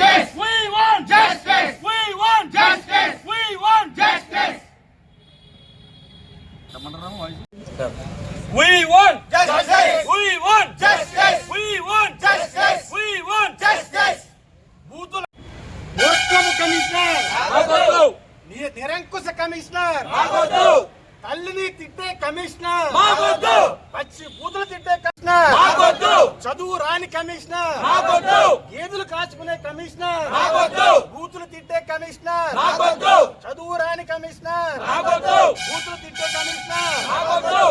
justice. We want justice. We want justice. We want justice. We want justice. We want justice. We want justice. We want justice. బూతుల ఉత్తమ commissioner ఆగొద్దు. నిరంకుశ commissioner ఆగొద్దు. తల్లిని తిట్టే commissioner ఆగొద్దు. పచ్చి బూతులు తిట్టే commissioner ఆగొద్దు. చదువు రాని కమిషనర్ ఆగొద్దు. గేదెలు కాచుకునే కమిషనర్ ఆగొద్దు. బూతులు తిట్టే కమిషనర్ ఆగొద్దు. చదువు రాని కమిషనర్ ఆగొద్దు. బూతులు తిట్టే కమిషనర్ ఆగొద్దు.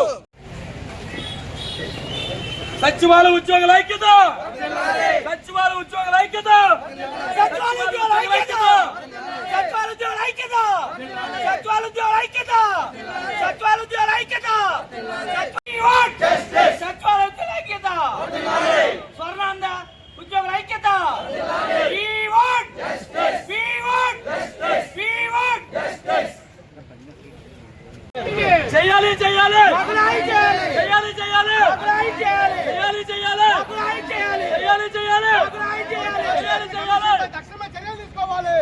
సచివాలయ ఉద్యోగుల ఐక్యత, సచివాలయ ఉద్యోగుల ఐక్యత, సచివాలయ ఉద్యోగుల ఐక్యత, సచివాలయ ఉద్యోగుల ఐక్యత, సచివాలయ ఉద్యోగుల ఐక్యత, సచివాలయ ఉద్యోగుల ఐక్యత, సచివాలయ ఉద్యోగుల ఐక్యత, స్వర్ణాంధ ఉద్యోగుల ఐక్యత. చేయాలి చేయాలి చేయాలి చేయాలి చేయాలి చేయాలి చేయాలి చేయాలి చేయాలి. తక్షణ చర్యలు తీసుకోవాలి.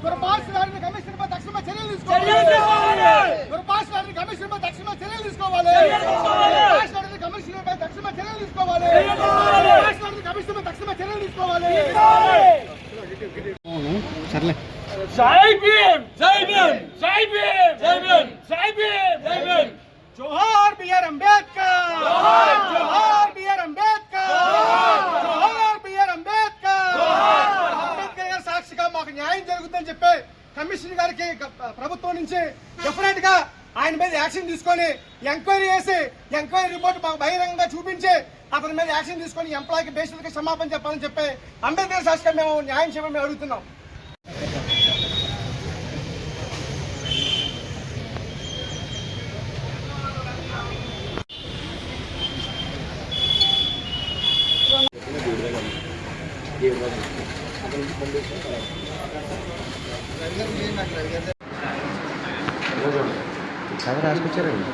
దుర్భాషలాడిన కమిషన్ పై తక్షణ చర్యలు తీసుకోవాలి. దుర్భాషలాడిన కమిషన్ పై తక్షణ చర్యలు తీసుకోవాలి. దుర్భాషలాడిన కమిషన్ పై తక్షణ చర్యలు తీసుకోవాలి. దుర్భాషలాడిన కమిషన్ పై తక్షణ చర్యలు తీసుకోవాలి. సర్లే. జై భీమ్ జై భీమ్ జై భీమ్ జై భీమ్ జై భీమ్ జై భీమ్. జోహార్ బిఆర్ అంబేద్కర్. జోహార్ బిఆర్ అంబేద్కర్. జోహార్ బిఆర్ అంబేద్కర్. అంబేద్కర్ గారి సాక్షిగా మాకు న్యాయం జరుగుతుందని చెప్పి కమిషన్ గారికి ప్రభుత్వం నుంచి డెఫినెట్ గా ఆయన మీద యాక్షన్ తీసుకొని ఎంక్వైరీ చేసి ఎంక్వైరీ రిపోర్ట్ మాకు బహిరంగంగా చూపించి అతని మీద యాక్షన్ తీసుకొని ఎంప్లాయీకి బేసిక్ క్షమాపణ చెప్పాలని చెప్పి అంబేద్కర్ సాక్షిగా మేము న్యాయం చేయమని మేము అడుగుతున్నాం. రాసుకొచ్చారండి.